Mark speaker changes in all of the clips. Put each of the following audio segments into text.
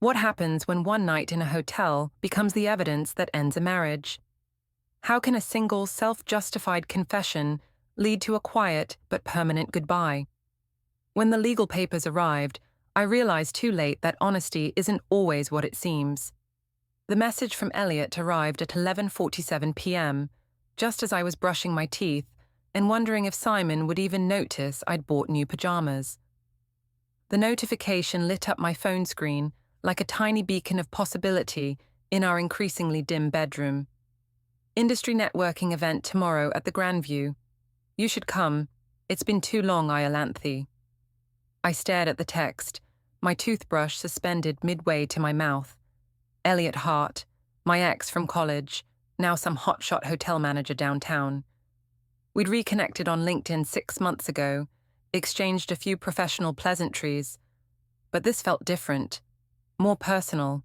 Speaker 1: What happens when one night in a hotel becomes the evidence that ends a marriage? How can a single self-justified confession lead to a quiet but permanent goodbye? When the legal papers arrived, I realized too late that honesty isn't always what it seems. The message from Elliot arrived at 11:47 p.m., just as I was brushing my teeth and wondering if Simon would even notice I'd bought new pajamas. The notification lit up my phone screen like a tiny beacon of possibility in our increasingly dim bedroom. Industry networking event tomorrow at the Grandview. You should come. It's been too long, Iolanthe. I stared at the text, my toothbrush suspended midway to my mouth. Elliot Hart, my ex from college, now some hotshot hotel manager downtown. We'd reconnected on LinkedIn 6 months ago, exchanged a few professional pleasantries, but this felt different, more personal,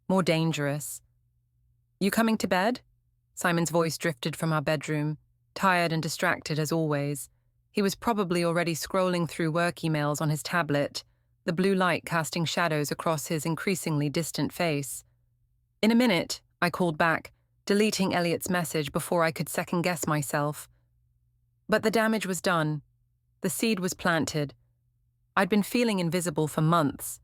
Speaker 1: more dangerous. You coming to bed? Simon's voice drifted from our bedroom, tired and distracted as always. He was probably already scrolling through work emails on his tablet, the blue light casting shadows across his increasingly distant face. In a minute, I called back, deleting Elliot's message before I could second-guess myself. But the damage was done. The seed was planted. I'd been feeling invisible for months.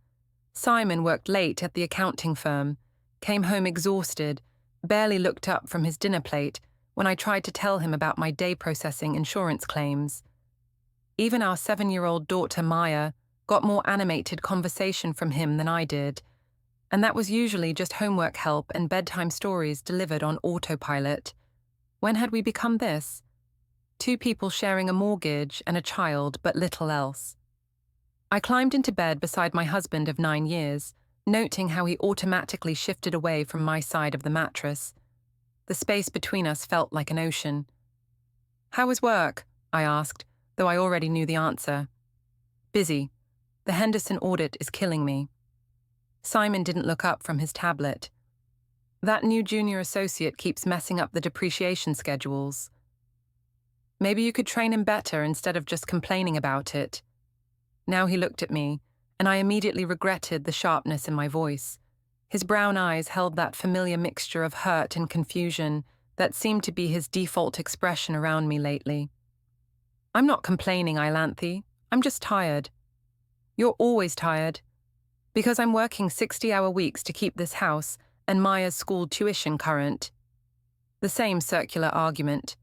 Speaker 1: Simon worked late at the accounting firm, came home exhausted, barely looked up from his dinner plate when I tried to tell him about my day processing insurance claims. Even our 7-year-old daughter Maya got more animated conversation from him than I did, and that was usually just homework help and bedtime stories delivered on autopilot. When had we become this? 2 people sharing a mortgage and a child, but little else. I climbed into bed beside my husband of 9 years, noting how he automatically shifted away from my side of the mattress. The space between us felt like an ocean. "How was work?" I asked, though I already knew the answer. "Busy. The Henderson audit is killing me." Simon didn't look up from his tablet. "That new junior associate keeps messing up the depreciation schedules. Maybe you could train him better instead of just complaining about it." Now he looked at me, and I immediately regretted the sharpness in my voice. His brown eyes held that familiar mixture of hurt and confusion that seemed to be his default expression around me lately. "I'm not complaining, Iolanthe. I'm just tired." "You're always tired." "Because I'm working 60-hour weeks to keep this house and Maya's school tuition current." The same circular argument.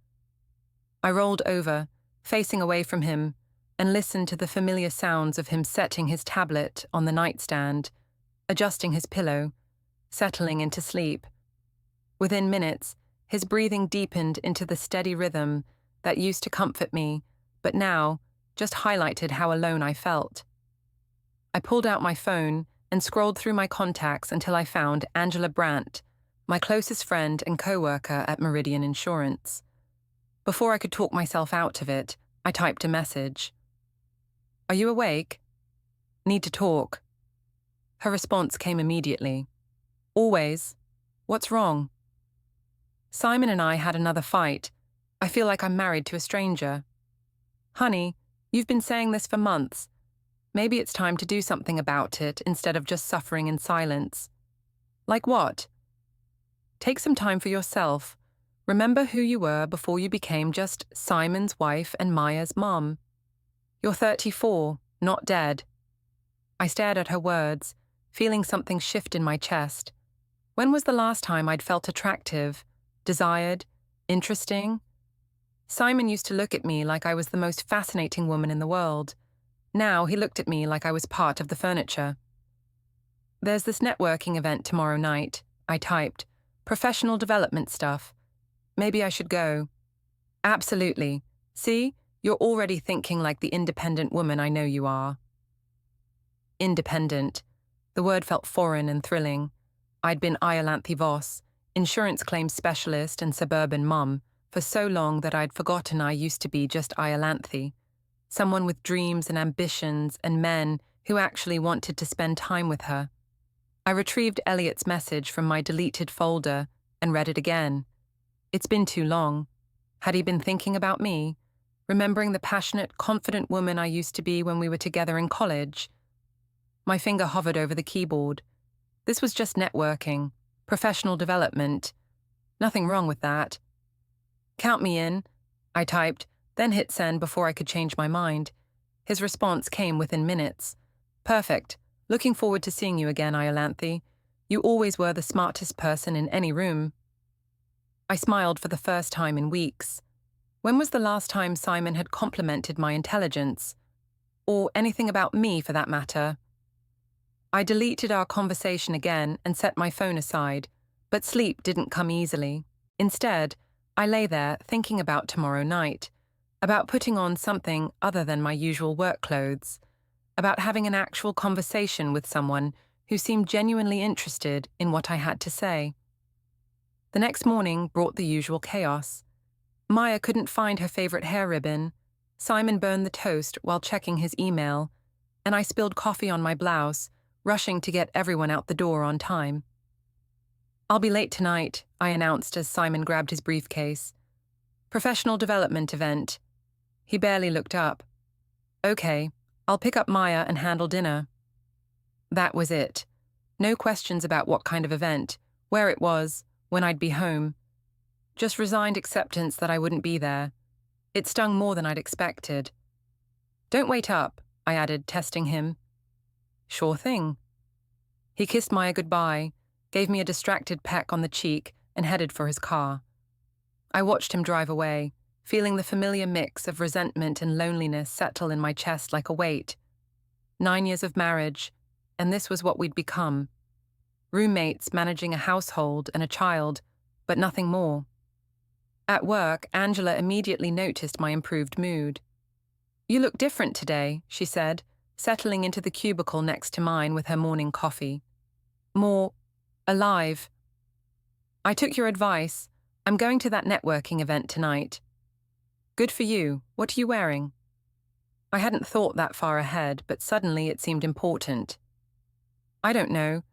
Speaker 1: I rolled over, facing away from him, and listened to the familiar sounds of him setting his tablet on the nightstand, adjusting his pillow, settling into sleep. Within minutes, his breathing deepened into the steady rhythm that used to comfort me, but now just highlighted how alone I felt. I pulled out my phone and scrolled through my contacts until I found Angela Brandt, my closest friend and co-worker at Meridian Insurance. Before I could talk myself out of it, I typed a message. "Are you awake? Need to talk." Her response came immediately. "Always. What's wrong?" "Simon and I had another fight. I feel like I'm married to a stranger." "Honey, you've been saying this for months. Maybe it's time to do something about it instead of just suffering in silence." "Like what?" "Take some time for yourself. Remember who you were before you became just Simon's wife and Maya's mom. You're 34, not dead." I stared at her words, feeling something shift in my chest. When was the last time I'd felt attractive, desired, interesting? Simon used to look at me like I was the most fascinating woman in the world. Now he looked at me like I was part of the furniture. "There's this networking event tomorrow night," I typed. "Professional development stuff. Maybe I should go." "Absolutely. See? You're already thinking like the independent woman I know you are." Independent. The word felt foreign and thrilling. I'd been Iolanthe Voss, insurance claims specialist and suburban mum, for so long that I'd forgotten I used to be just Iolanthe, someone with dreams and ambitions and men who actually wanted to spend time with her. I retrieved Elliot's message from my deleted folder and read it again. It's been too long. Had he been thinking about me? Remembering the passionate, confident woman I used to be when we were together in college? My finger hovered over the keyboard. This was just networking, professional development. Nothing wrong with that. Count me in, I typed, then hit send before I could change my mind. His response came within minutes. Perfect. Looking forward to seeing you again, Iolanthe. You always were the smartest person in any room. I smiled for the first time in weeks. When was the last time Simon had complimented my intelligence? Or anything about me, for that matter? I deleted our conversation again and set my phone aside, but sleep didn't come easily. Instead, I lay there thinking about tomorrow night, about putting on something other than my usual work clothes, about having an actual conversation with someone who seemed genuinely interested in what I had to say. The next morning brought the usual chaos. Maya couldn't find her favorite hair ribbon, Simon burned the toast while checking his email, and I spilled coffee on my blouse, rushing to get everyone out the door on time. I'll be late tonight, I announced as Simon grabbed his briefcase. Professional development event. He barely looked up. Okay, I'll pick up Maya and handle dinner. That was it. No questions about what kind of event, where it was, when I'd be home. Just resigned acceptance that I wouldn't be there. It stung more than I'd expected. Don't wait up, I added, testing him. Sure thing. He kissed Maya goodbye, gave me a distracted peck on the cheek, and headed for his car. I watched him drive away, feeling the familiar mix of resentment and loneliness settle in my chest like a weight. 9 years of marriage, and this was what we'd become. Roommates managing a household and a child, but nothing more. At work, Angela immediately noticed my improved mood. You look different today, she said, settling into the cubicle next to mine with her morning coffee. More alive. I took your advice. I'm going to that networking event tonight. Good for you. What are you wearing? I hadn't thought that far ahead, but suddenly it seemed important. I don't know.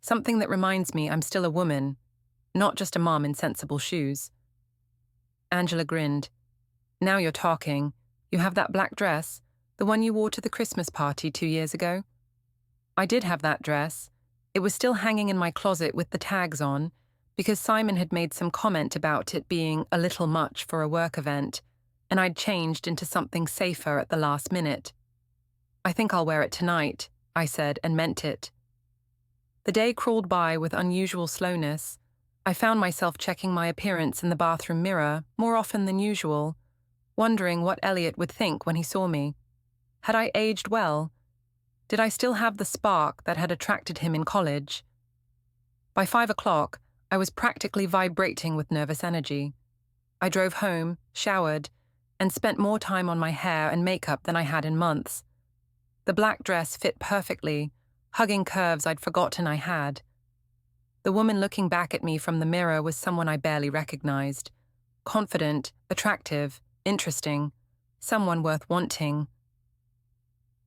Speaker 1: Something that reminds me I'm still a woman, not just a mom in sensible shoes. Angela grinned. Now you're talking. You have that black dress, the one you wore to the Christmas party 2 years ago? I did have that dress. It was still hanging in my closet with the tags on, because Simon had made some comment about it being a little much for a work event, and I'd changed into something safer at the last minute. I think I'll wear it tonight, I said, and meant it. The day crawled by with unusual slowness. I found myself checking my appearance in the bathroom mirror more often than usual, wondering what Elliot would think when he saw me. Had I aged well? Did I still have the spark that had attracted him in college? By 5 o'clock, I was practically vibrating with nervous energy. I drove home, showered, and spent more time on my hair and makeup than I had in months. The black dress fit perfectly, hugging curves I'd forgotten I had. The woman looking back at me from the mirror was someone I barely recognized. Confident, attractive, interesting, someone worth wanting.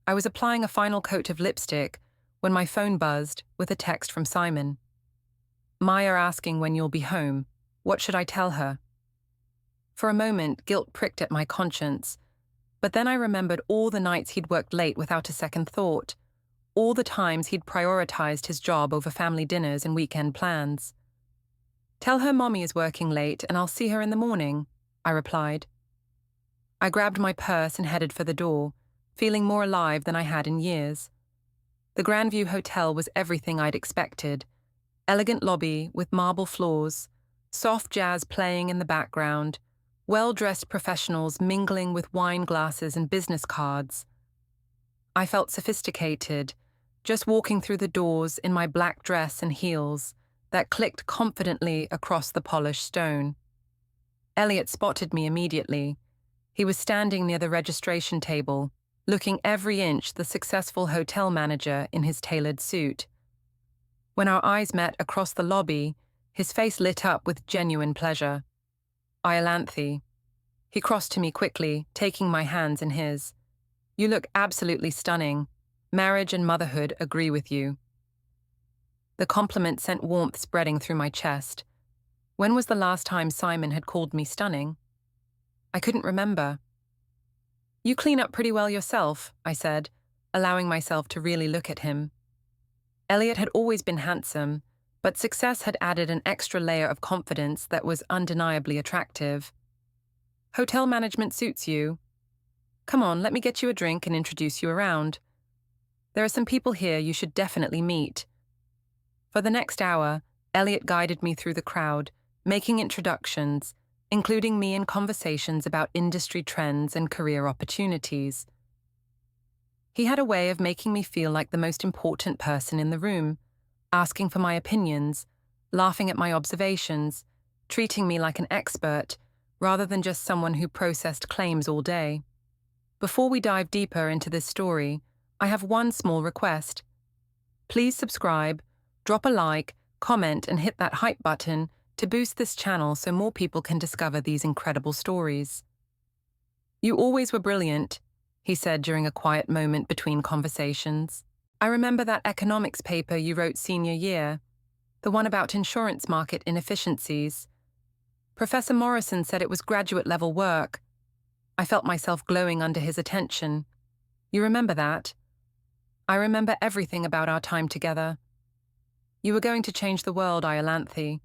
Speaker 1: I was applying a final coat of lipstick when my phone buzzed with a text from Simon. Maya asking when you'll be home. What should I tell her? For a moment, guilt pricked at my conscience, but then I remembered all the nights he'd worked late without a second thought, all the times he'd prioritized his job over family dinners and weekend plans. Tell her Mommy is working late and I'll see her in the morning, I replied. I grabbed my purse and headed for the door, feeling more alive than I had in years. The Grandview Hotel was everything I'd expected. Elegant lobby with marble floors, soft jazz playing in the background, well-dressed professionals mingling with wine glasses and business cards. I felt sophisticated, just walking through the doors in my black dress and heels that clicked confidently across the polished stone. Elliot spotted me immediately. He was standing near the registration table, looking every inch the successful hotel manager in his tailored suit. When our eyes met across the lobby, his face lit up with genuine pleasure. Iolanthe. He crossed to me quickly, taking my hands in his. You look absolutely stunning. Marriage and motherhood agree with you. The compliment sent warmth spreading through my chest. When was the last time Simon had called me stunning? I couldn't remember. You clean up pretty well yourself, I said, allowing myself to really look at him. Elliot had always been handsome, but success had added an extra layer of confidence that was undeniably attractive. Hotel management suits you. Come on, let me get you a drink and introduce you around. There are some people here you should definitely meet. For the next hour, Elliot guided me through the crowd, making introductions, including me in conversations about industry trends and career opportunities. He had a way of making me feel like the most important person in the room, asking for my opinions, laughing at my observations, treating me like an expert, rather than just someone who processed claims all day. Before we dive deeper into this story, I have one small request. Please subscribe, drop a like, comment, and hit that hype button to boost this channel so more people can discover these incredible stories. You always were brilliant, he said during a quiet moment between conversations. I remember that economics paper you wrote senior year, the one about insurance market inefficiencies. Professor Morrison said it was graduate-level work. I felt myself glowing under his attention. You remember that? I remember everything about our time together. You were going to change the world, Iolanthe.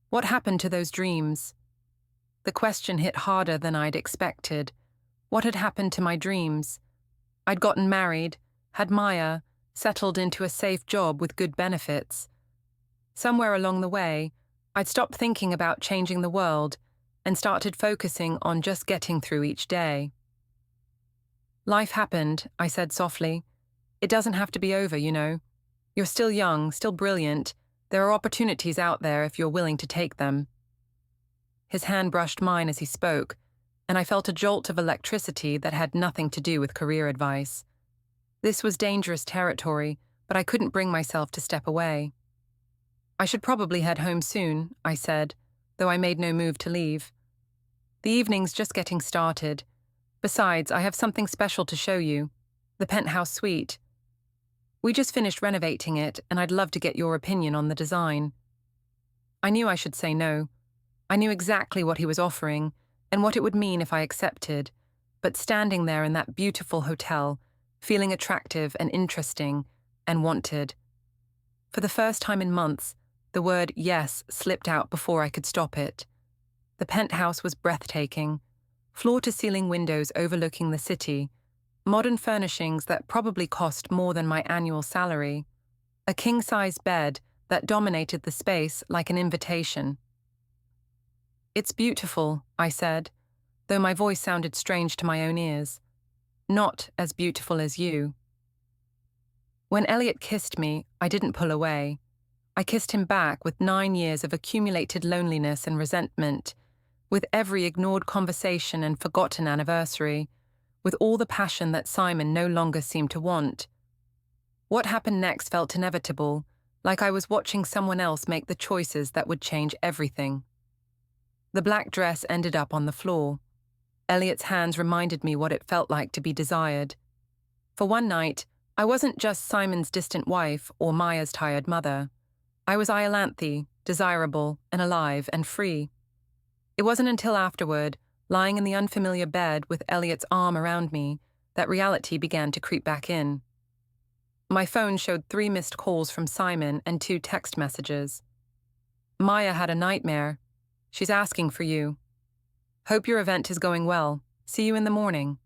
Speaker 1: What happened to those dreams? The question hit harder than I'd expected. What had happened to my dreams? I'd gotten married, had Maya, settled into a safe job with good benefits. Somewhere along the way, I'd stopped thinking about changing the world and started focusing on just getting through each day. Life happened, I said softly. It doesn't have to be over, you know. You're still young, still brilliant. There are opportunities out there if you're willing to take them. His hand brushed mine as he spoke, and I felt a jolt of electricity that had nothing to do with career advice. This was dangerous territory, but I couldn't bring myself to step away. I should probably head home soon, I said, though I made no move to leave. The evening's just getting started. Besides, I have something special to show you. The penthouse suite. We just finished renovating it, and I'd love to get your opinion on the design. I knew I should say no. I knew exactly what he was offering, and what it would mean if I accepted, but standing there in that beautiful hotel, feeling attractive and interesting, and wanted. For the first time in months, the word yes slipped out before I could stop it. The penthouse was breathtaking, floor-to-ceiling windows overlooking the city, modern furnishings that probably cost more than my annual salary, a king-size bed that dominated the space like an invitation. It's beautiful, I said, though my voice sounded strange to my own ears. Not as beautiful as you. When Elliot kissed me, I didn't pull away. I kissed him back with 9 years of accumulated loneliness and resentment, with every ignored conversation and forgotten anniversary, with all the passion that Simon no longer seemed to want. What happened next felt inevitable, like I was watching someone else make the choices that would change everything. The black dress ended up on the floor. Elliot's hands reminded me what it felt like to be desired. For one night, I wasn't just Simon's distant wife or Maya's tired mother. I was Iolanthe, desirable and alive and free. It wasn't until afterward, lying in the unfamiliar bed with Elliot's arm around me, that reality began to creep back in. My phone showed 3 missed calls from Simon and 2 text messages. Maya had a nightmare. She's asking for you. Hope your event is going well. See you in the morning.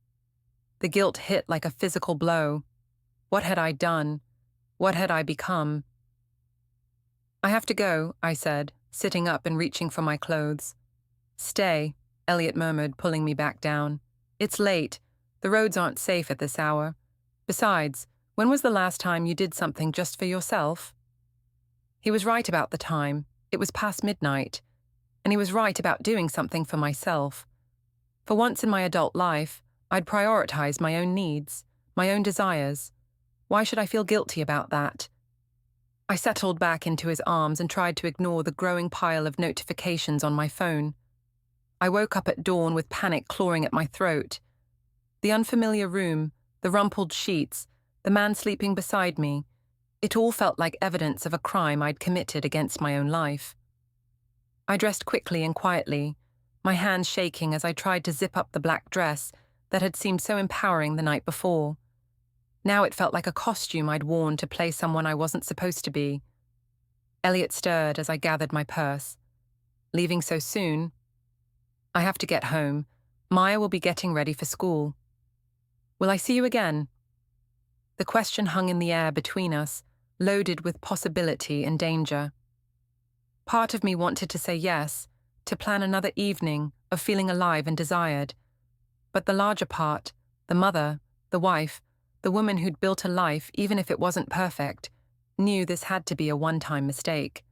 Speaker 1: The guilt hit like a physical blow. What had I done? What had I become? I have to go, I said, sitting up and reaching for my clothes. Stay, Elliot murmured, pulling me back down. It's late. The roads aren't safe at this hour. Besides, when was the last time you did something just for yourself? He was right about the time. It was past midnight. And he was right about doing something for myself. For once in my adult life, I'd prioritize my own needs, my own desires. Why should I feel guilty about that? I settled back into his arms and tried to ignore the growing pile of notifications on my phone. I woke up at dawn with panic clawing at my throat. The unfamiliar room, the rumpled sheets, the man sleeping beside me, it all felt like evidence of a crime I'd committed against my own life. I dressed quickly and quietly, my hands shaking as I tried to zip up the black dress that had seemed so empowering the night before. Now it felt like a costume I'd worn to play someone I wasn't supposed to be. Elliot stirred as I gathered my purse. Leaving so soon? I have to get home. Maya will be getting ready for school. Will I see you again? The question hung in the air between us, loaded with possibility and danger. Part of me wanted to say yes, to plan another evening of feeling alive and desired. But the larger part, the mother, the wife, the woman who'd built a life even if it wasn't perfect, knew this had to be a one-time mistake.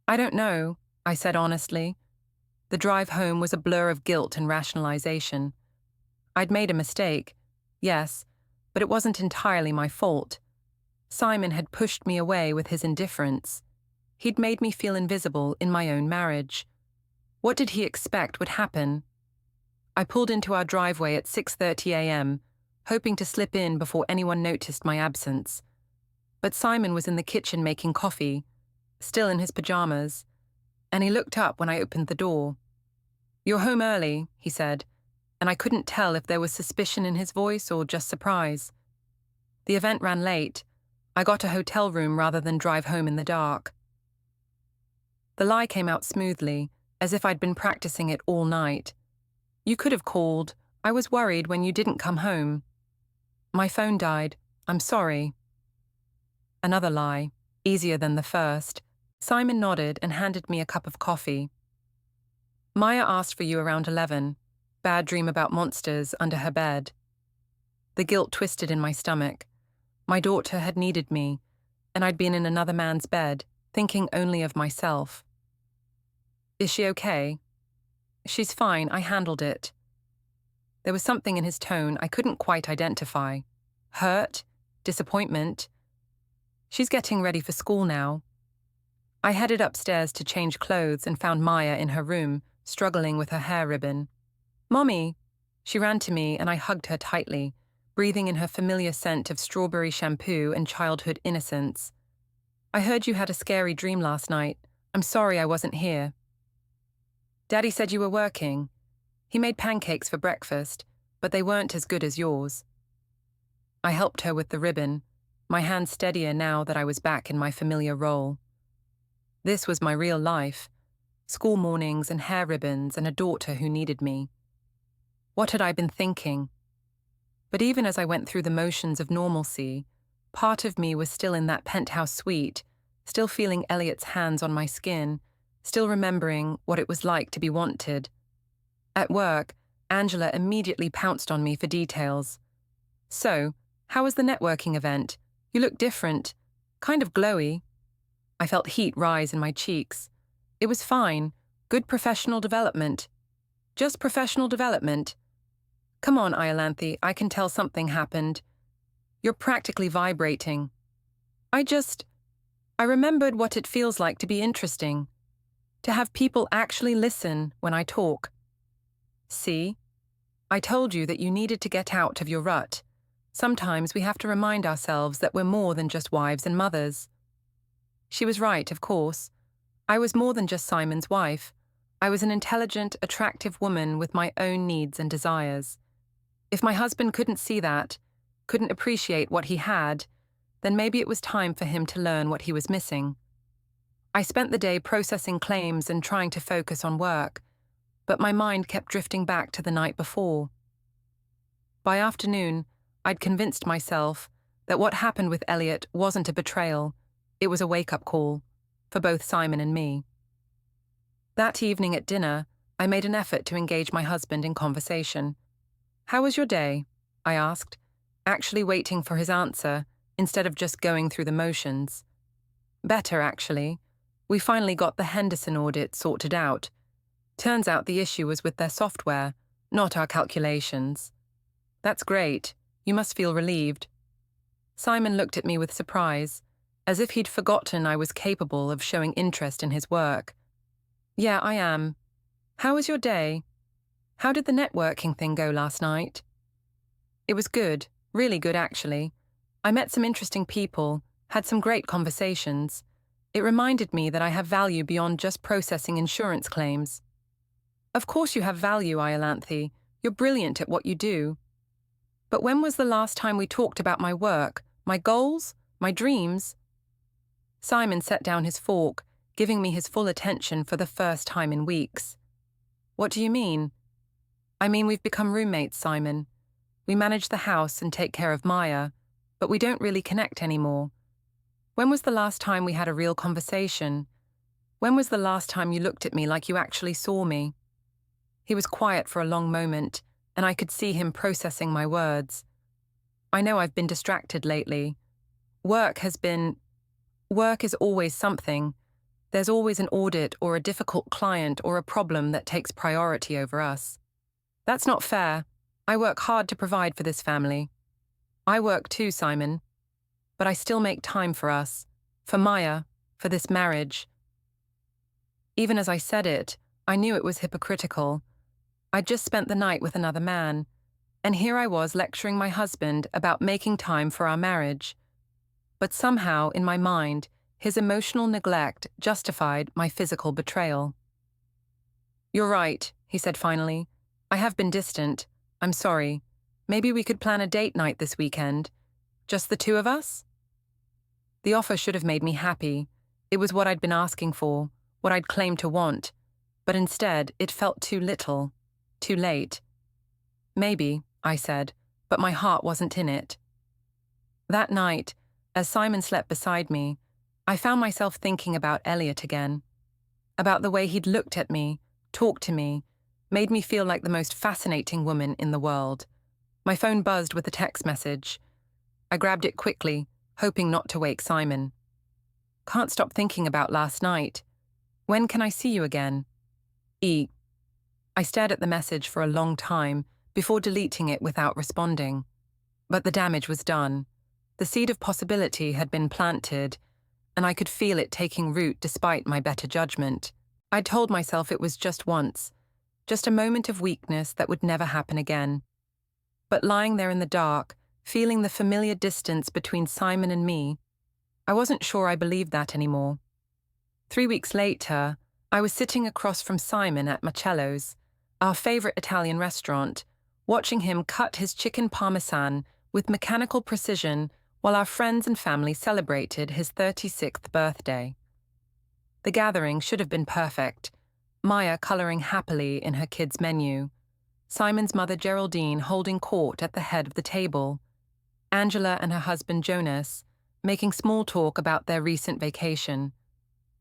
Speaker 1: I don't know, I said honestly. The drive home was a blur of guilt and rationalization. I'd made a mistake, yes, but it wasn't entirely my fault. Simon had pushed me away with his indifference. He'd made me feel invisible in my own marriage. What did he expect would happen? I pulled into our driveway at 6:30 a.m., hoping to slip in before anyone noticed my absence. But Simon was in the kitchen making coffee, still in his pajamas, and he looked up when I opened the door. "You're home early," he said, and I couldn't tell if there was suspicion in his voice or just surprise. The event ran late. I got a hotel room rather than drive home in the dark. The lie came out smoothly, as if I'd been practicing it all night. "You could have called. I was worried when you didn't come home." "My phone died. I'm sorry." Another lie, easier than the first. Simon nodded and handed me a cup of coffee. "Maya asked for you around 11. Bad dream about monsters under her bed." The guilt twisted in my stomach. My daughter had needed me, and I'd been in another man's bed, thinking only of myself. "Is she okay?" "She's fine, I handled it." There was something in his tone I couldn't quite identify. Hurt? Disappointment? "She's getting ready for school now." I headed upstairs to change clothes and found Maya in her room, struggling with her hair ribbon. "Mommy!" She ran to me and I hugged her tightly, breathing in her familiar scent of strawberry shampoo and childhood innocence. "I heard you had a scary dream last night. I'm sorry I wasn't here." "Daddy said you were working. He made pancakes for breakfast, but they weren't as good as yours." I helped her with the ribbon, my hand steadier now that I was back in my familiar role. This was my real life. School mornings and hair ribbons and a daughter who needed me. What had I been thinking? But even as I went through the motions of normalcy, part of me was still in that penthouse suite, still feeling Elliot's hands on my skin, still remembering what it was like to be wanted. At work, Angela immediately pounced on me for details. "So, how was the networking event? You look different. Kind of glowy." I felt heat rise in my cheeks. "It was fine. Good professional development." "Just professional development?" "Come on, Iolanthe, I can tell something happened. You're practically vibrating." I remembered what it feels like to be interesting. To have people actually listen when I talk. "See? I told you that you needed to get out of your rut. Sometimes we have to remind ourselves that we're more than just wives and mothers." She was right, of course. I was more than just Simon's wife. I was an intelligent, attractive woman with my own needs and desires. If my husband couldn't see that, couldn't appreciate what he had, then maybe it was time for him to learn what he was missing. I spent the day processing claims and trying to focus on work, but my mind kept drifting back to the night before. By afternoon, I'd convinced myself that what happened with Elliot wasn't a betrayal, it was a wake-up call, for both Simon and me. That evening at dinner, I made an effort to engage my husband in conversation. "How was your day?" I asked, actually waiting for his answer instead of just going through the motions. "Better, actually. We finally got the Henderson audit sorted out. Turns out the issue was with their software, not our calculations." "That's great. You must feel relieved." Simon looked at me with surprise, as if he'd forgotten I was capable of showing interest in his work. "Yeah, I am. How was your day? How did the networking thing go last night?" "It was good, really good actually. I met some interesting people, had some great conversations. It reminded me that I have value beyond just processing insurance claims." "Of course you have value, Iolanthe. You're brilliant at what you do." But when was the last time we talked about my work, my goals, my dreams? Simon set down his fork, giving me his full attention for the first time in weeks. What do you mean? I mean, we've become roommates, Simon. We manage the house and take care of Maya, but we don't really connect anymore. When was the last time we had a real conversation? When was the last time you looked at me like you actually saw me? He was quiet for a long moment, and I could see him processing my words. I know I've been distracted lately. Work is always something. There's always an audit or a difficult client or a problem that takes priority over us. That's not fair. I work hard to provide for this family. I work too, Simon. But I still make time for us, for Maya, for this marriage. Even as I said it, I knew it was hypocritical. I'd just spent the night with another man, and here I was lecturing my husband about making time for our marriage. But somehow, in my mind, his emotional neglect justified my physical betrayal. "You're right," he said finally. "I have been distant. I'm sorry. Maybe we could plan a date night this weekend. Just the two of us?" The offer should have made me happy. It was what I'd been asking for, what I'd claimed to want. But instead, it felt too little, too late. "Maybe," I said, but my heart wasn't in it. That night, as Simon slept beside me, I found myself thinking about Elliot again. About the way he'd looked at me, talked to me, made me feel like the most fascinating woman in the world. My phone buzzed with a text message. I grabbed it quickly, hoping not to wake Simon. "Can't stop thinking about last night. When can I see you again? E." I stared at the message for a long time before deleting it without responding. But the damage was done. The seed of possibility had been planted, and I could feel it taking root despite my better judgment. I told myself it was just once, just a moment of weakness that would never happen again. But lying there in the dark, feeling the familiar distance between Simon and me, I wasn't sure I believed that anymore. 3 weeks later, I was sitting across from Simon at Marcello's, our favorite Italian restaurant, watching him cut his chicken parmesan with mechanical precision while our friends and family celebrated his 36th birthday. The gathering should have been perfect. Maya coloring happily in her kids' menu, Simon's mother Geraldine holding court at the head of the table, Angela and her husband Jonas making small talk about their recent vacation.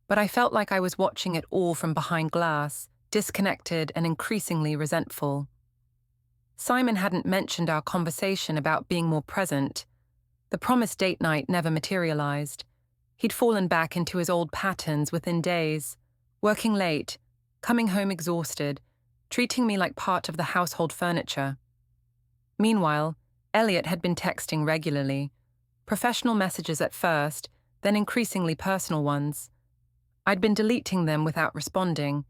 Speaker 1: But I felt like I was watching it all from behind glass, disconnected and increasingly resentful. Simon hadn't mentioned our conversation about being more present. The promised date night never materialized. He'd fallen back into his old patterns within days, working late, coming home exhausted, treating me like part of the household furniture. Meanwhile, Elliot had been texting regularly, professional messages at first, then increasingly personal ones. I'd been deleting them without responding,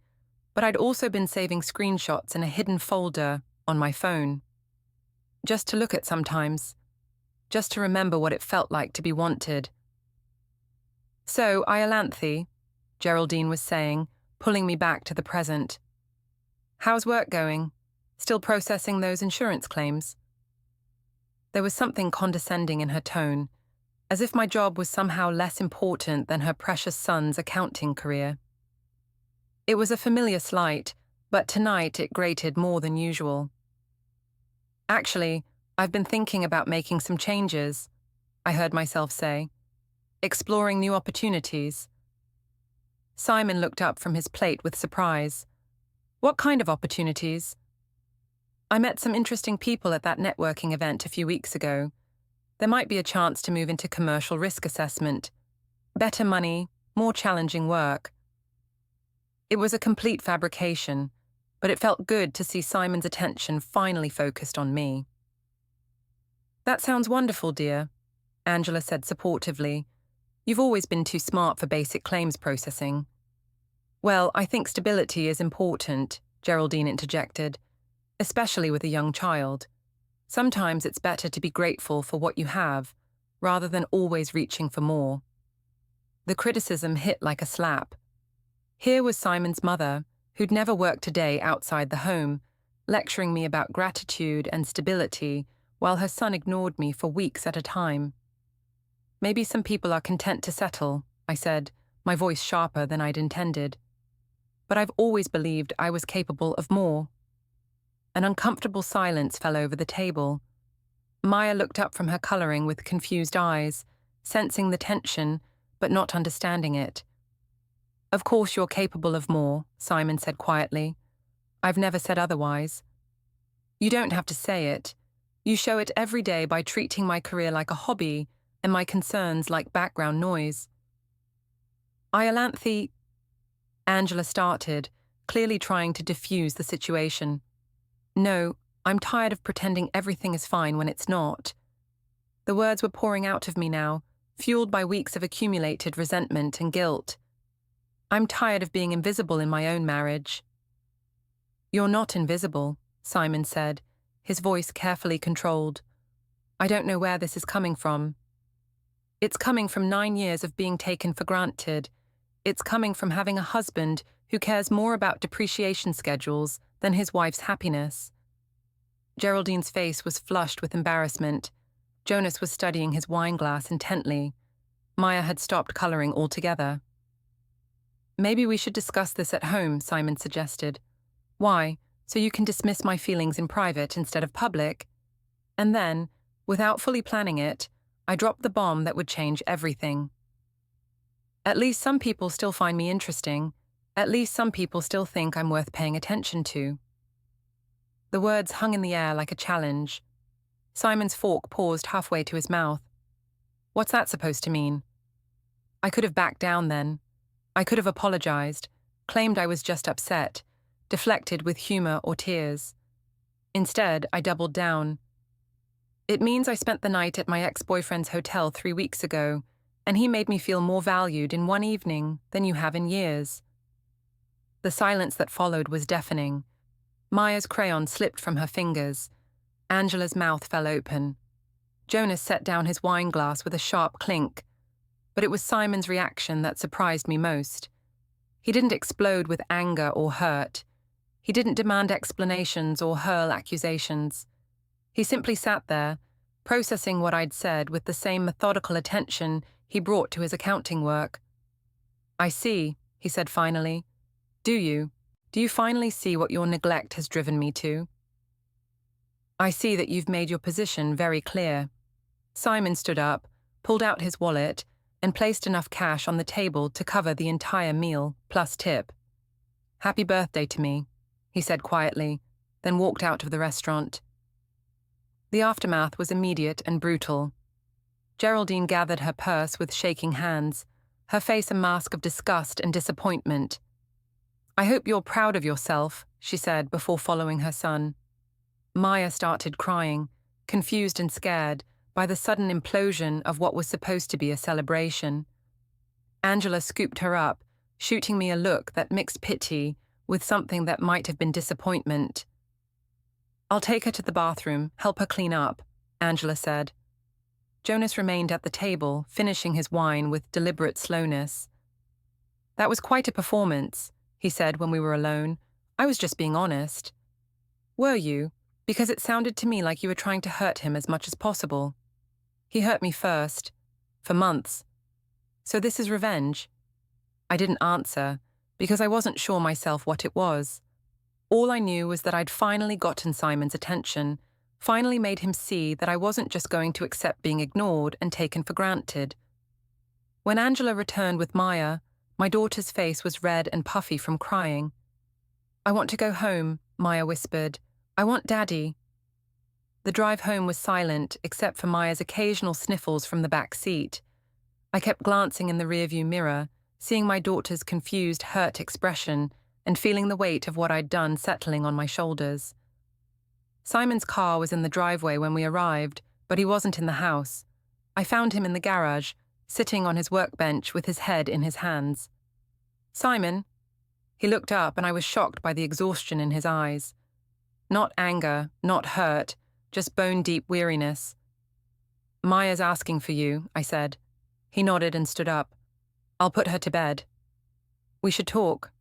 Speaker 1: but I'd also been saving screenshots in a hidden folder on my phone. Just to look at sometimes, just to remember what it felt like to be wanted. "So, Iolanthe," Geraldine was saying, pulling me back to the present. "How's work going? Still processing those insurance claims?" There was something condescending in her tone, as if my job was somehow less important than her precious son's accounting career. It was a familiar slight, but tonight it grated more than usual. "Actually, I've been thinking about making some changes," I heard myself say. "Exploring new opportunities." Simon looked up from his plate with surprise. "What kind of opportunities?" "I met some interesting people at that networking event a few weeks ago. There might be a chance to move into commercial risk assessment. Better money, more challenging work." It was a complete fabrication, but it felt good to see Simon's attention finally focused on me. "That sounds wonderful, dear," Angela said supportively. "You've always been too smart for basic claims processing." "Well, I think stability is important," Geraldine interjected, "especially with a young child. Sometimes it's better to be grateful for what you have, rather than always reaching for more." The criticism hit like a slap. Here was Simon's mother, who'd never worked a day outside the home, lecturing me about gratitude and stability while her son ignored me for weeks at a time. Maybe some people are content to settle, I said, my voice sharper than I'd intended. But I've always believed I was capable of more. An uncomfortable silence fell over the table. Maya looked up from her coloring with confused eyes, sensing the tension, but not understanding it. Of course you're capable of more, Simon said quietly. I've never said otherwise. You don't have to say it. You show it every day by treating my career like a hobby and my concerns like background noise. Iolanthe, Angela started, clearly trying to diffuse the situation. No, I'm tired of pretending everything is fine when it's not. The words were pouring out of me now, fueled by weeks of accumulated resentment and guilt. I'm tired of being invisible in my own marriage. You're not invisible, Simon said, his voice carefully controlled. I don't know where this is coming from. It's coming from 9 years of being taken for granted. It's coming from having a husband who cares more about depreciation schedules than his wife's happiness. Geraldine's face was flushed with embarrassment. Jonas was studying his wine glass intently. Maya had stopped coloring altogether. Maybe we should discuss this at home, Simon suggested. Why? So you can dismiss my feelings in private instead of public? And then, without fully planning it, I dropped the bomb that would change everything. At least some people still find me interesting. At least some people still think I'm worth paying attention to. The words hung in the air like a challenge. Simon's fork paused halfway to his mouth. What's that supposed to mean? I could have backed down then. I could have apologized, claimed I was just upset, deflected with humor or tears. Instead, I doubled down. It means I spent the night at my ex-boyfriend's hotel 3 weeks ago, and he made me feel more valued in one evening than you have in years. The silence that followed was deafening. Maya's crayon slipped from her fingers. Angela's mouth fell open. Jonas set down his wine glass with a sharp clink, but it was Simon's reaction that surprised me most. He didn't explode with anger or hurt. He didn't demand explanations or hurl accusations. He simply sat there, processing what I'd said with the same methodical attention he brought to his accounting work. I see, he said finally. Do you? Do you finally see what your neglect has driven me to? I see that you've made your position very clear. Simon stood up, pulled out his wallet, and placed enough cash on the table to cover the entire meal, plus tip. Happy birthday to me, he said quietly, then walked out of the restaurant. The aftermath was immediate and brutal. Geraldine gathered her purse with shaking hands, her face a mask of disgust and disappointment. I hope you're proud of yourself, she said before following her son. Maya started crying, confused and scared by the sudden implosion of what was supposed to be a celebration. Angela scooped her up, shooting me a look that mixed pity with something that might have been disappointment. I'll take her to the bathroom, help her clean up, Angela said. Jonas remained at the table, finishing his wine with deliberate slowness. That was quite a performance, he said when we were alone. I was just being honest. Were you? Because it sounded to me like you were trying to hurt him as much as possible. He hurt me first, for months. So this is revenge? I didn't answer, because I wasn't sure myself what it was. All I knew was that I'd finally gotten Simon's attention, finally made him see that I wasn't just going to accept being ignored and taken for granted. When Angela returned with Maya, my daughter's face was red and puffy from crying. I want to go home, Maya whispered. I want Daddy. The drive home was silent, except for Maya's occasional sniffles from the back seat. I kept glancing in the rearview mirror, seeing my daughter's confused, hurt expression and feeling the weight of what I'd done settling on my shoulders. Simon's car was in the driveway when we arrived, but he wasn't in the house. I found him in the garage, sitting on his workbench with his head in his hands. Simon? He looked up and I was shocked by the exhaustion in his eyes. Not anger, not hurt, just bone-deep weariness. Maya's asking for you, I said. He nodded and stood up. I'll put her to bed. We should talk.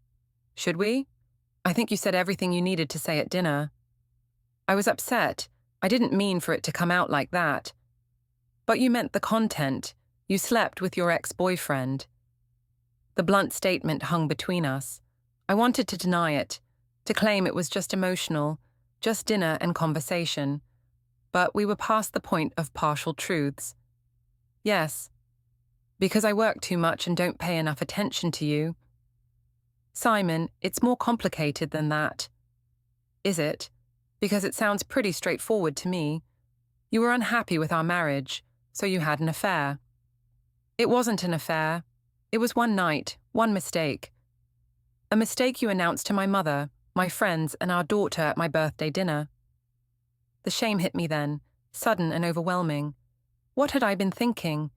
Speaker 1: Should we? I think you said everything you needed to say at dinner. I was upset, I didn't mean for it to come out like that. But you meant the content. You slept with your ex-boyfriend. The blunt statement hung between us. I wanted to deny it, to claim it was just emotional, just dinner and conversation. But we were past the point of partial truths. Yes, because I work too much and don't pay enough attention to you. Simon, it's more complicated than that. Is it? Because it sounds pretty straightforward to me. You were unhappy with our marriage, so you had an affair. It wasn't an affair. It was one night, one mistake. A mistake you announced to my mother, my friends, and our daughter at my birthday dinner. The shame hit me then, sudden and overwhelming. What had I been thinking?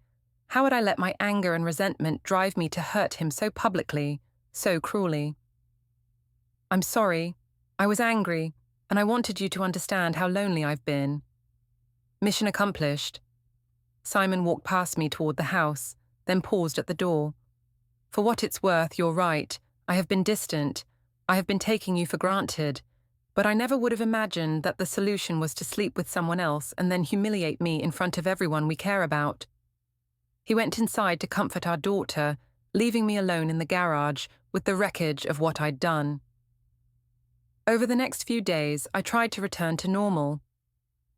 Speaker 1: How had I let my anger and resentment drive me to hurt him so publicly, so cruelly? I'm sorry. I was angry, and I wanted you to understand how lonely I've been. Mission accomplished. Simon walked past me toward the house, then paused at the door. For what it's worth, you're right. I have been distant. I have been taking you for granted. But I never would have imagined that the solution was to sleep with someone else and then humiliate me in front of everyone we care about. He went inside to comfort our daughter, leaving me alone in the garage with the wreckage of what I'd done. Over the next few days, I tried to return to normal.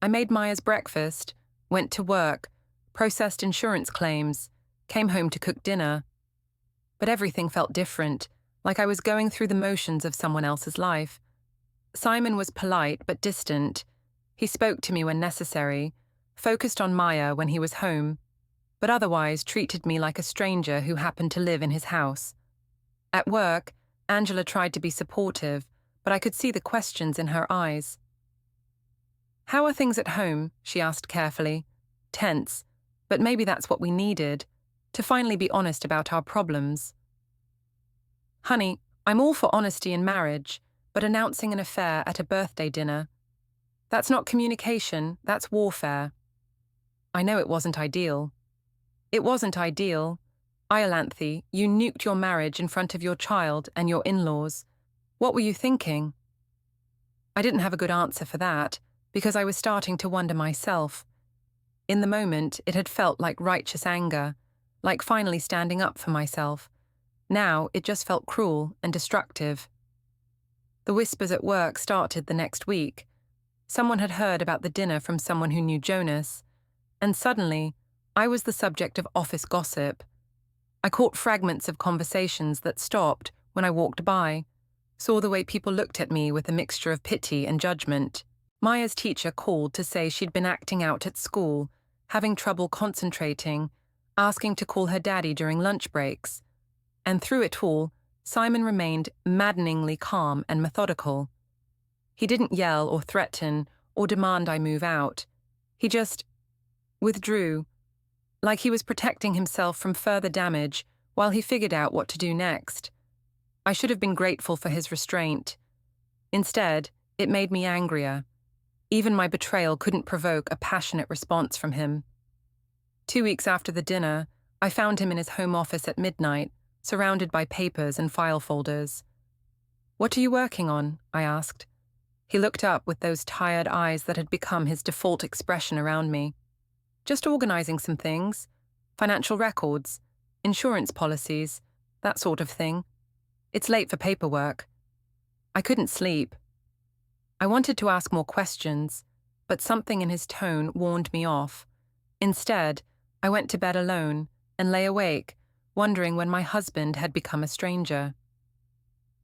Speaker 1: I made Maya's breakfast, went to work, processed insurance claims, came home to cook dinner. But everything felt different, like I was going through the motions of someone else's life. Simon was polite but distant. He spoke to me when necessary, focused on Maya when he was home, but otherwise treated me like a stranger who happened to live in his house. At work, Angela tried to be supportive, but I could see the questions in her eyes. "How are things at home?" she asked carefully, tense, but maybe that's what we needed, to finally be honest about our problems. "Honey, I'm all for honesty in marriage, but announcing an affair at a birthday dinner, that's not communication, that's warfare." I know it wasn't ideal. It wasn't ideal. Iolanthe, you nuked your marriage in front of your child and your in-laws. What were you thinking? I didn't have a good answer for that, because I was starting to wonder myself. In the moment, it had felt like righteous anger, like finally standing up for myself. Now, it just felt cruel and destructive. The whispers at work started the next week. Someone had heard about the dinner from someone who knew Jonas, and suddenly, I was the subject of office gossip. I caught fragments of conversations that stopped when I walked by, saw the way people looked at me with a mixture of pity and judgment. Maya's teacher called to say she'd been acting out at school, having trouble concentrating, asking to call her daddy during lunch breaks. And through it all, Simon remained maddeningly calm and methodical. He didn't yell or threaten or demand I move out. He just withdrew, like he was protecting himself from further damage while he figured out what to do next. I should have been grateful for his restraint. Instead, it made me angrier. Even my betrayal couldn't provoke a passionate response from him. 2 weeks after the dinner, I found him in his home office at midnight, surrounded by papers and file folders. "What are you working on?" I asked. He looked up with those tired eyes that had become his default expression around me. "Just organizing some things. Financial records, insurance policies, that sort of thing. It's late for paperwork." I couldn't sleep. I wanted to ask more questions, but something in his tone warned me off. Instead, I went to bed alone and lay awake, wondering when my husband had become a stranger.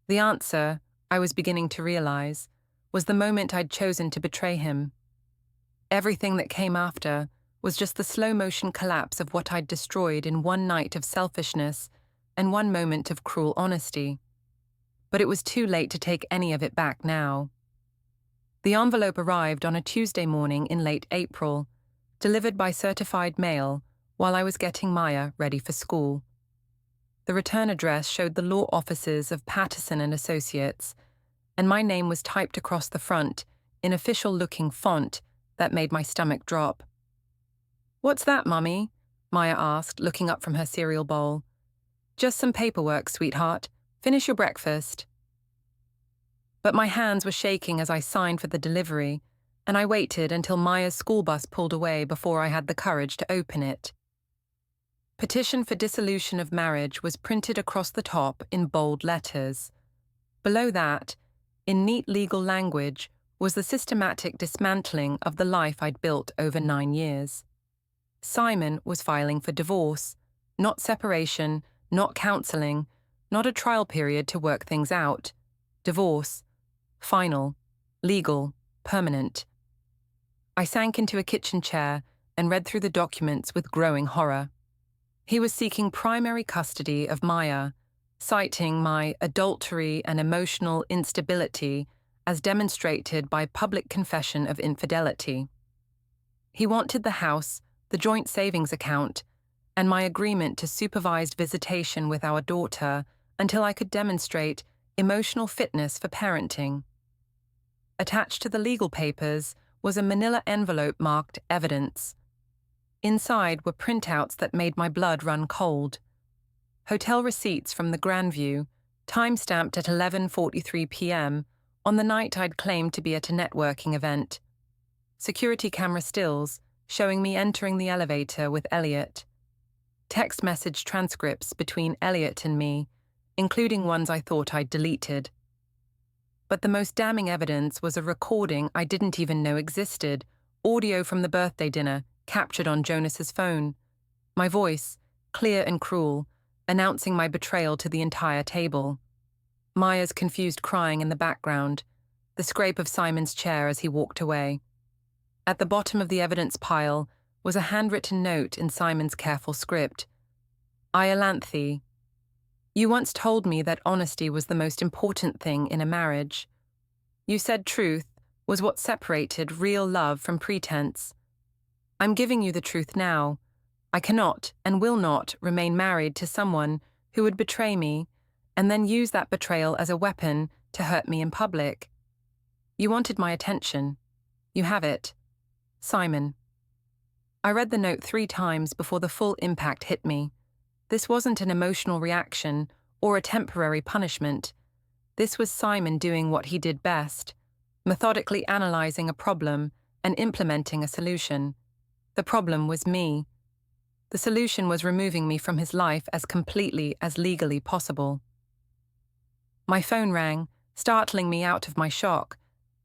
Speaker 1: The answer, I was beginning to realize, was the moment I'd chosen to betray him. Everything that came after was just the slow-motion collapse of what I'd destroyed in one night of selfishness and one moment of cruel honesty. But it was too late to take any of it back now. The envelope arrived on a Tuesday morning in late April, delivered by certified mail while I was getting Maya ready for school. The return address showed the law offices of Patterson and Associates, and my name was typed across the front in official-looking font that made my stomach drop. "What's that, Mummy?" Maya asked, looking up from her cereal bowl. "Just some paperwork, sweetheart. Finish your breakfast." But my hands were shaking as I signed for the delivery, and I waited until Maya's school bus pulled away before I had the courage to open it. Petition for dissolution of marriage was printed across the top in bold letters. Below that, in neat legal language, was the systematic dismantling of the life I'd built over 9 years. Simon was filing for divorce, not separation, not counseling, not a trial period to work things out. Divorce. Final. Legal. Permanent. I sank into a kitchen chair and read through the documents with growing horror. He was seeking primary custody of Maya, citing my adultery and emotional instability as demonstrated by public confession of infidelity. He wanted the house, the joint savings account, and my agreement to supervised visitation with our daughter until I could demonstrate emotional fitness for parenting. Attached to the legal papers was a manila envelope marked evidence. Inside were printouts that made my blood run cold. Hotel receipts from the Grandview, time-stamped at 11:43 p.m., on the night I'd claimed to be at a networking event. Security camera stills, showing me entering the elevator with Elliot. Text message transcripts between Elliot and me, including ones I thought I'd deleted. But the most damning evidence was a recording I didn't even know existed, audio from the birthday dinner, captured on Jonas's phone. My voice, clear and cruel, announcing my betrayal to the entire table. Maya's confused crying in the background, the scrape of Simon's chair as he walked away. At the bottom of the evidence pile was a handwritten note in Simon's careful script. Iolanthe, you once told me that honesty was the most important thing in a marriage. You said truth was what separated real love from pretense. I'm giving you the truth now. I cannot and will not remain married to someone who would betray me and then use that betrayal as a weapon to hurt me in public. You wanted my attention. You have it. Simon. I read the note 3 times before the full impact hit me. This wasn't an emotional reaction or a temporary punishment. This was Simon doing what he did best, methodically analyzing a problem and implementing a solution. The problem was me. The solution was removing me from his life as completely as legally possible. My phone rang, startling me out of my shock.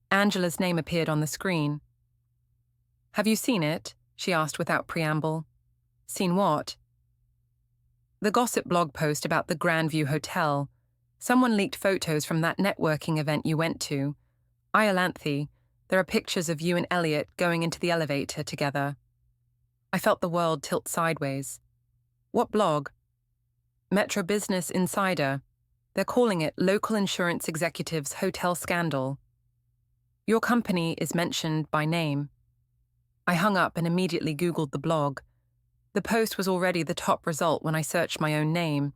Speaker 1: Angela's name appeared on the screen. Have you seen it? She asked without preamble. Seen what? The gossip blog post about the Grandview Hotel. Someone leaked photos from that networking event you went to. Iolanthe, there are pictures of you and Elliot going into the elevator together. I felt the world tilt sideways. What blog? Metro Business Insider. They're calling it Local Insurance Executives Hotel Scandal. Your company is mentioned by name. I hung up and immediately Googled the blog. The post was already the top result when I searched my own name.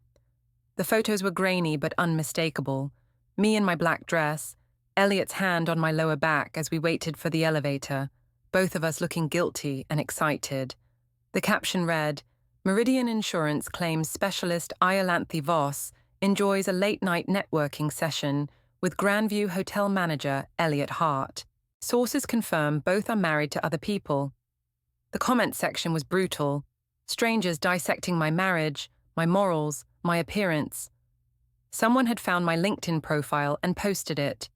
Speaker 1: The photos were grainy but unmistakable. Me in my black dress, Elliot's hand on my lower back as we waited for the elevator, both of us looking guilty and excited. The caption read, Meridian Insurance claims specialist Iolanthe Voss enjoys a late-night networking session with Grandview Hotel manager Elliot Hart. Sources confirm both are married to other people. The comment section was brutal. Strangers dissecting my marriage, my morals, my appearance. Someone had found my LinkedIn profile and posted it.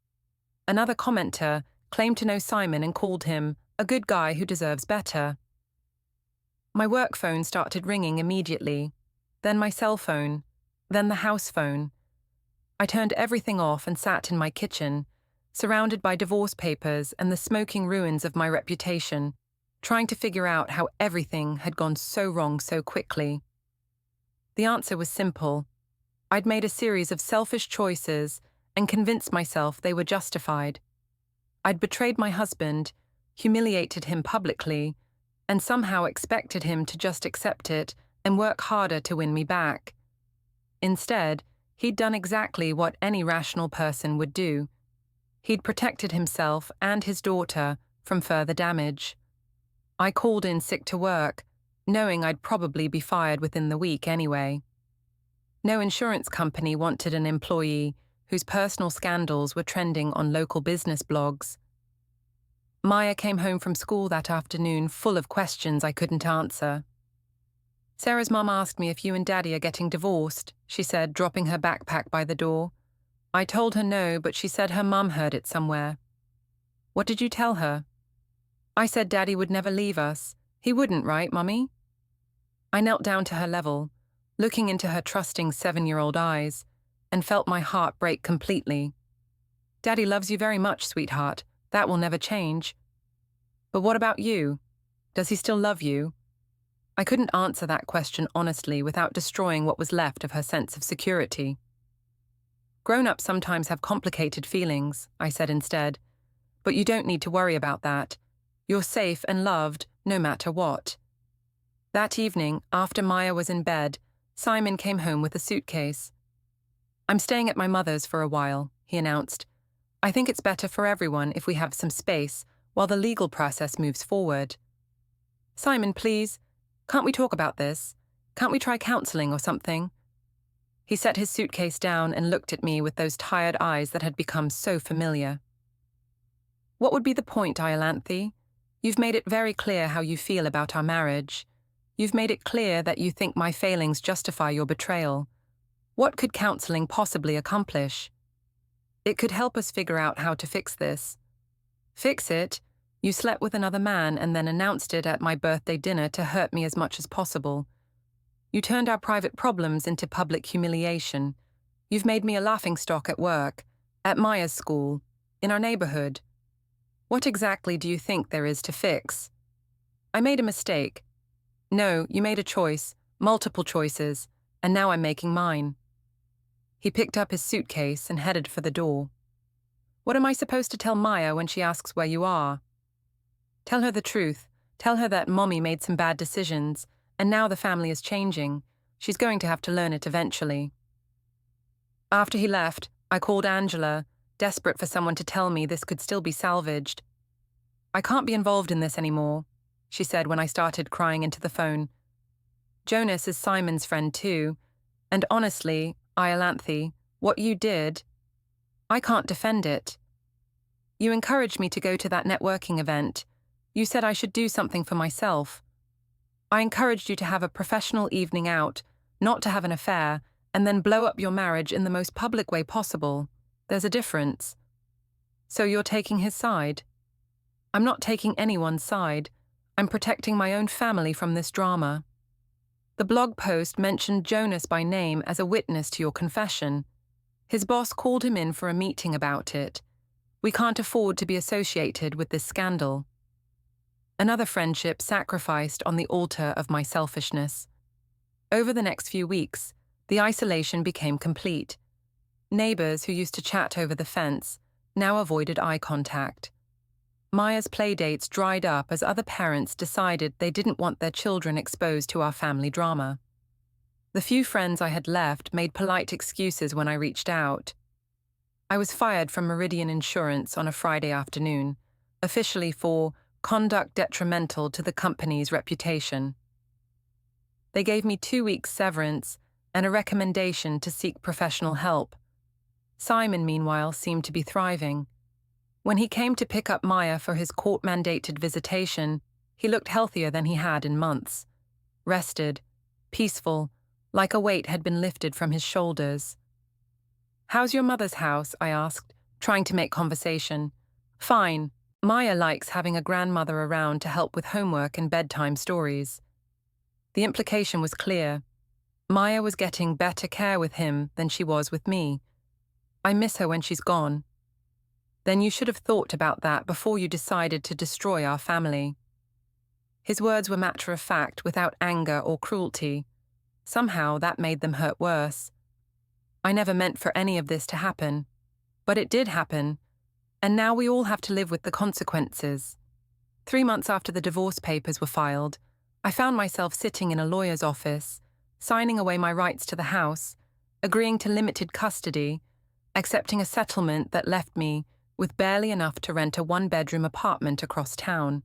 Speaker 1: Another commenter claimed to know Simon and called him a good guy who deserves better. My work phone started ringing immediately, then my cell phone, then the house phone. I turned everything off and sat in my kitchen, surrounded by divorce papers and the smoking ruins of my reputation, trying to figure out how everything had gone so wrong so quickly. The answer was simple. I'd made a series of selfish choices and convinced myself they were justified. I'd betrayed my husband, humiliated him publicly, and somehow expected him to just accept it and work harder to win me back. Instead, he'd done exactly what any rational person would do. He'd protected himself and his daughter from further damage. I called in sick to work, knowing I'd probably be fired within the week anyway. No insurance company wanted an employee whose personal scandals were trending on local business blogs. Maya came home from school that afternoon full of questions I couldn't answer. "Sarah's mum asked me if you and Daddy are getting divorced," she said, dropping her backpack by the door. I told her no, but she said her mum heard it somewhere. "What did you tell her?" "I said Daddy would never leave us. He wouldn't, right, Mummy?" I knelt down to her level, looking into her trusting 7-year-old eyes, and felt my heart break completely. "Daddy loves you very much, sweetheart. That will never change. But what about you? Does he still love you?" I couldn't answer that question honestly without destroying what was left of her sense of security. "Grown-ups sometimes have complicated feelings," I said instead. "But you don't need to worry about that. You're safe and loved, no matter what." That evening, after Maya was in bed, Simon came home with a suitcase. "I'm staying at my mother's for a while," he announced. "I think it's better for everyone if we have some space while the legal process moves forward." "Simon, please, can't we talk about this? Can't we try counseling or something?" He set his suitcase down and looked at me with those tired eyes that had become so familiar. "What would be the point, Iolanthe? You've made it very clear how you feel about our marriage. You've made it clear that you think my failings justify your betrayal. What could counseling possibly accomplish? It could help us figure out how to fix this." "Fix it? You slept with another man and then announced it at my birthday dinner to hurt me as much as possible. You turned our private problems into public humiliation. You've made me a laughingstock at work, at Maya's school, in our neighborhood. What exactly do you think there is to fix?" "I made a mistake." "No, you made a choice, multiple choices, and now I'm making mine." He picked up his suitcase and headed for the door. "What am I supposed to tell Maya when she asks where you are?" "Tell her the truth. Tell her that Mommy made some bad decisions, and now the family is changing. She's going to have to learn it eventually." After he left, I called Angela, desperate for someone to tell me this could still be salvaged. "I can't be involved in this anymore," she said when I started crying into the phone. "Jonas is Simon's friend too, and honestly, Iolanthe, what you did, I can't defend it. You encouraged me to go to that networking event. You said I should do something for myself. I encouraged you to have a professional evening out, not to have an affair, and then blow up your marriage in the most public way possible. There's a difference." "So you're taking his side?" "I'm not taking anyone's side. I'm protecting my own family from this drama. The blog post mentioned Jonas by name as a witness to your confession. His boss called him in for a meeting about it. We can't afford to be associated with this scandal." Another friendship sacrificed on the altar of my selfishness. Over the next few weeks, the isolation became complete. Neighbors who used to chat over the fence now avoided eye contact. Maya's playdates dried up as other parents decided they didn't want their children exposed to our family drama. The few friends I had left made polite excuses when I reached out. I was fired from Meridian Insurance on a Friday afternoon, officially for conduct detrimental to the company's reputation. They gave me 2 weeks severance and a recommendation to seek professional help. Simon, meanwhile, seemed to be thriving. When he came to pick up Maya for his court-mandated visitation, he looked healthier than he had in months. Rested, peaceful, like a weight had been lifted from his shoulders. "How's your mother's house?" I asked, trying to make conversation. "Fine. Maya likes having a grandmother around to help with homework and bedtime stories." The implication was clear. Maya was getting better care with him than she was with me. "I miss her when she's gone." "Then you should have thought about that before you decided to destroy our family." His words were matter-of-fact, without anger or cruelty. Somehow that made them hurt worse. I never meant for any of this to happen. But it did happen, and now we all have to live with the consequences. 3 months after the divorce papers were filed, I found myself sitting in a lawyer's office, signing away my rights to the house, agreeing to limited custody, accepting a settlement that left me with barely enough to rent a 1-bedroom apartment across town.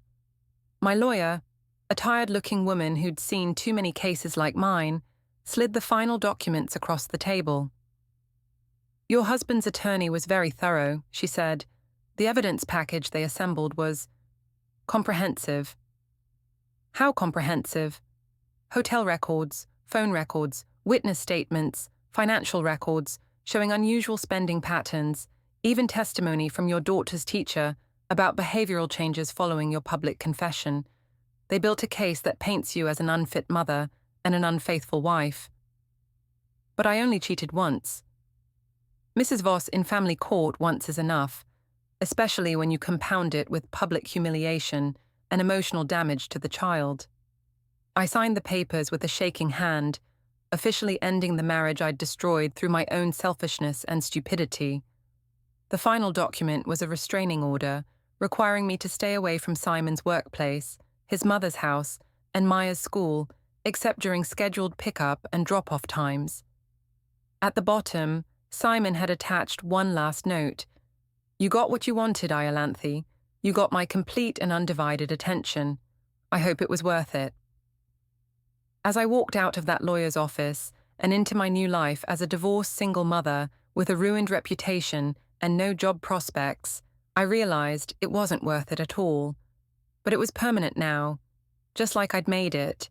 Speaker 1: My lawyer, a tired-looking woman who'd seen too many cases like mine, slid the final documents across the table. "Your husband's attorney was very thorough," she said. "The evidence package they assembled was Comprehensive. How comprehensive? Hotel records, phone records, witness statements, financial records, showing unusual spending patterns, even testimony from your daughter's teacher about behavioral changes following your public confession. They built a case that paints you as an unfit mother and an unfaithful wife. But I only cheated once. Mrs. Voss, in family court once is enough, especially when you compound it with public humiliation and emotional damage to the child. I signed the papers with a shaking hand, officially ending the marriage I'd destroyed through my own selfishness and stupidity. The final document was a restraining order, requiring me to stay away from Simon's workplace, his mother's house, and Maya's school, except during scheduled pick-up and drop-off times. At the bottom, Simon had attached one last note. "You got what you wanted, Iolanthe. You got my complete and undivided attention. I hope it was worth it." As I walked out of that lawyer's office and into my new life as a divorced single mother with a ruined reputation and no job prospects, I realized it wasn't worth it at all. But it was permanent now, just like I'd made it,